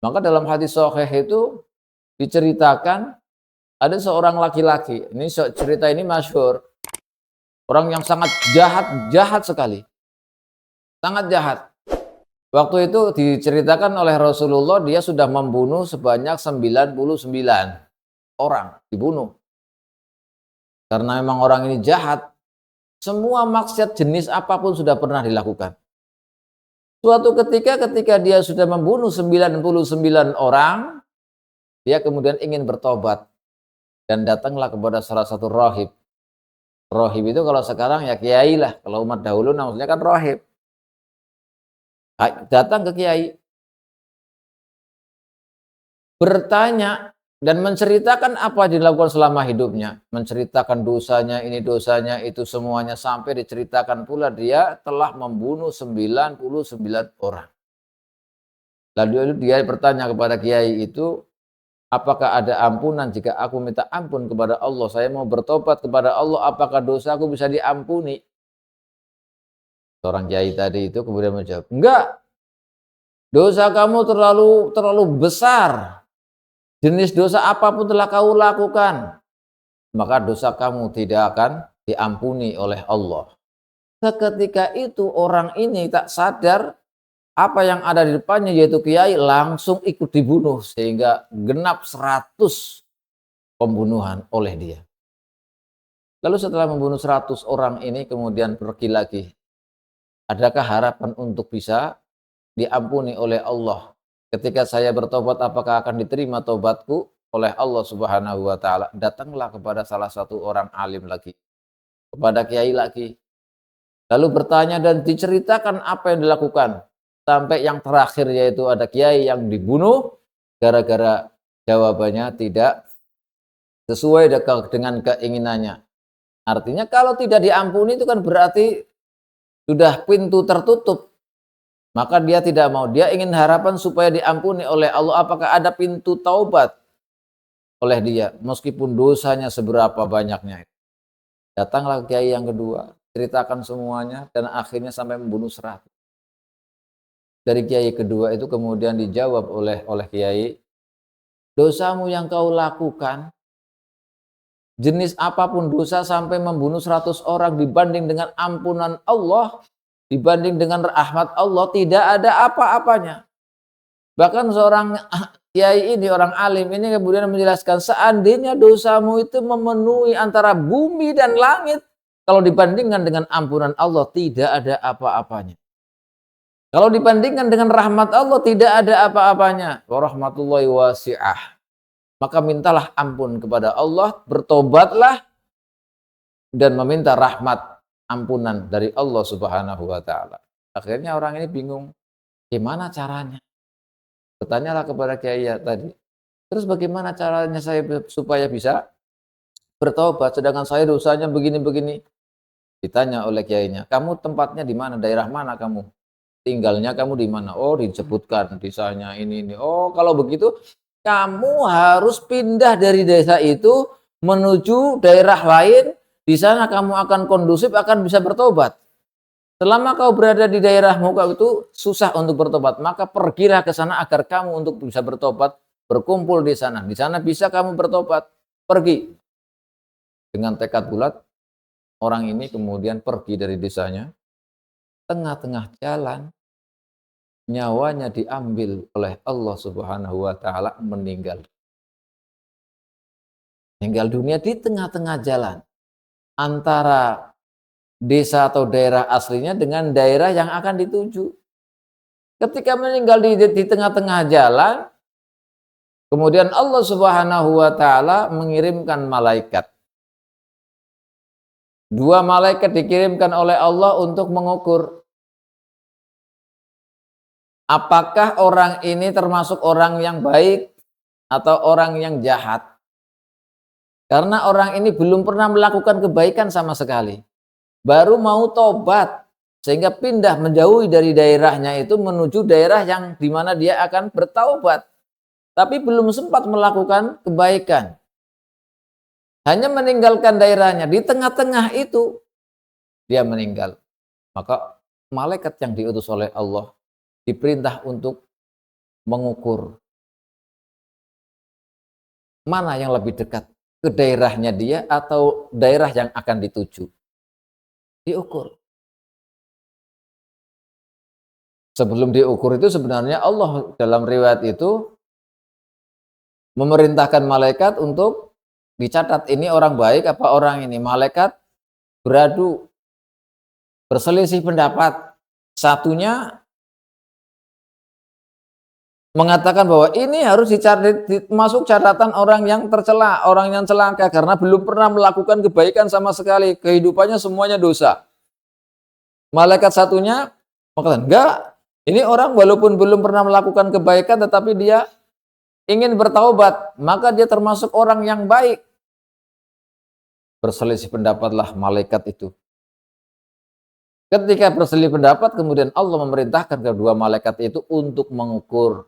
Maka dalam hadis sahih itu diceritakan ada seorang laki-laki, ini cerita ini masyhur, orang yang sangat jahat, jahat sekali, sangat jahat. Waktu itu diceritakan oleh Rasulullah dia sudah membunuh sebanyak 99 orang, dibunuh. Karena memang orang ini jahat, semua maksiat jenis apapun sudah pernah dilakukan. Suatu ketika dia sudah membunuh 99 orang, dia kemudian ingin bertobat dan datanglah kepada salah satu rahib. Rahib itu kalau sekarang ya kiai lah, kalau umat dahulu namanya kan rahib. Datang ke kiai, bertanya dan menceritakan apa yang dilakukan selama hidupnya, menceritakan dosanya, ini dosanya, itu semuanya, sampai diceritakan pula dia telah membunuh 99 orang. Lalu dia bertanya kepada kiai itu, apakah ada ampunan jika aku minta ampun kepada Allah? Saya mau bertobat kepada Allah, apakah dosaku bisa diampuni? Seorang kiai tadi itu kemudian menjawab, enggak, dosa kamu terlalu besar. Jenis dosa apapun telah kau lakukan, maka dosa kamu tidak akan diampuni oleh Allah. Seketika itu orang ini tak sadar apa yang ada di depannya, yaitu kiai, langsung ikut dibunuh sehingga genap 100 pembunuhan oleh dia. Lalu setelah membunuh 100 orang ini kemudian pergi lagi. Adakah harapan untuk bisa diampuni oleh Allah? Ketika saya bertobat, apakah akan diterima tobatku oleh Allah Subhanahu wa taala? Datanglah kepada salah satu orang alim lagi, kepada kiai lagi. Lalu bertanya dan diceritakan apa yang dilakukan. Sampai yang terakhir yaitu ada kiai yang dibunuh gara-gara jawabannya tidak sesuai dengan keinginannya. Artinya kalau tidak diampuni itu kan berarti sudah pintu tertutup. Maka dia tidak mau, dia ingin harapan supaya diampuni oleh Allah. Apakah ada pintu taubat oleh dia meskipun dosanya seberapa banyaknya. Datanglah kiai yang kedua, ceritakan semuanya dan akhirnya sampai membunuh 100. Dari kiai kedua itu kemudian dijawab oleh kiai, dosamu yang kau lakukan jenis apapun dosa sampai membunuh 100 orang dibanding dengan ampunan Allah, dibanding dengan rahmat Allah, tidak ada apa-apanya. Bahkan seorang kiai ini, orang alim ini kemudian menjelaskan, seandainya dosamu itu memenuhi antara bumi dan langit, kalau dibandingkan dengan ampunan Allah tidak ada apa-apanya. Kalau dibandingkan dengan rahmat Allah tidak ada apa-apanya. Wa rahmatullahi wasi'ah. Maka mintalah ampun kepada Allah, bertobatlah dan meminta rahmat ampunan dari Allah Subhanahu wa taala. Akhirnya orang ini bingung, gimana caranya? Bertanyalah kepada kiai tadi. Terus bagaimana caranya saya supaya bisa bertobat sedangkan saya dosanya begini-begini? Ditanya oleh kiainya, kamu tempatnya di mana? Daerah mana kamu? Tinggalnya kamu di mana? Oh, disebutkan desanya ini. Oh, kalau begitu kamu harus pindah dari desa itu menuju daerah lain. Di sana kamu akan kondusif, akan bisa bertobat. Selama kau berada di daerahmu kau itu susah untuk bertobat, maka pergilah ke sana agar kamu untuk bisa bertobat, berkumpul di sana. Di sana bisa kamu bertobat. Pergi. Dengan tekad bulat, orang ini kemudian pergi dari desanya. Tengah-tengah jalan, nyawanya diambil oleh Allah Subhanahu wa taala, meninggal. Meninggal dunia di tengah-tengah jalan antara desa atau daerah aslinya dengan daerah yang akan dituju. Ketika meninggal di tengah-tengah jalan, kemudian Allah Subhanahu wa taala mengirimkan malaikat. 2 malaikat dikirimkan oleh Allah untuk mengukur apakah orang ini termasuk orang yang baik atau orang yang jahat. Karena orang ini belum pernah melakukan kebaikan sama sekali. Baru mau tobat sehingga pindah menjauhi dari daerahnya itu menuju daerah yang di mana dia akan bertaubat. Tapi belum sempat melakukan kebaikan. Hanya meninggalkan daerahnya. Di tengah-tengah itu dia meninggal. Maka malaikat yang diutus oleh Allah diperintah untuk mengukur mana yang lebih dekat? Ke daerahnya dia atau daerah yang akan dituju? Diukur. Sebelum diukur itu sebenarnya Allah dalam riwayat itu memerintahkan malaikat untuk dicatat ini orang baik apa orang ini. Malaikat beradu, berselisih pendapat. Satunya mengatakan bahwa ini harus masuk catatan orang yang tercela, orang yang celaka karena belum pernah melakukan kebaikan sama sekali, kehidupannya semuanya dosa. Malaikat satunya mengatakan, enggak, ini orang walaupun belum pernah melakukan kebaikan tetapi dia ingin bertaubat, maka dia termasuk orang yang baik. Berselisih pendapatlah malaikat itu. Ketika berselisih pendapat, kemudian Allah memerintahkan kedua malaikat itu untuk mengukur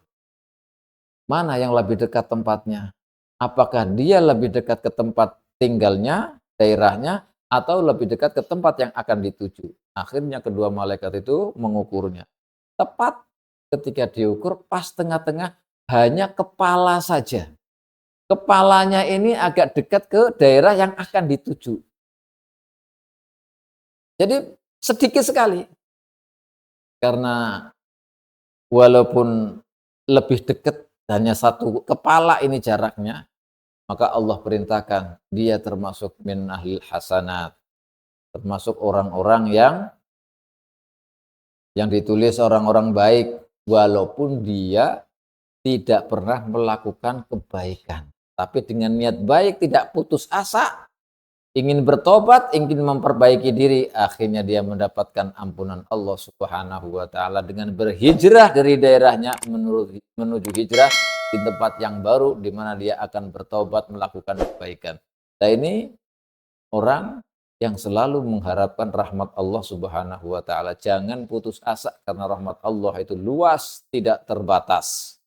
mana yang lebih dekat tempatnya. Apakah dia lebih dekat ke tempat tinggalnya, daerahnya, atau lebih dekat ke tempat yang akan dituju. Akhirnya kedua malaikat itu mengukurnya. Tepat ketika diukur, pas tengah-tengah hanya kepala saja. Kepalanya ini agak dekat ke daerah yang akan dituju. Jadi sedikit sekali. Karena walaupun lebih dekat hanya satu kepala ini jaraknya, maka Allah perintahkan dia termasuk min ahlil hasanat, termasuk orang-orang yang ditulis orang-orang baik walaupun dia tidak pernah melakukan kebaikan. Tapi dengan niat baik, tidak putus asa, ingin bertobat, ingin memperbaiki diri, akhirnya dia mendapatkan ampunan Allah Subhanahu wa taala dengan berhijrah dari daerahnya menuju hijrah di tempat yang baru di mana dia akan bertobat melakukan kebaikan. Nah, ini orang yang selalu mengharapkan rahmat Allah Subhanahu wa taala. Jangan putus asa karena rahmat Allah itu luas, tidak terbatas.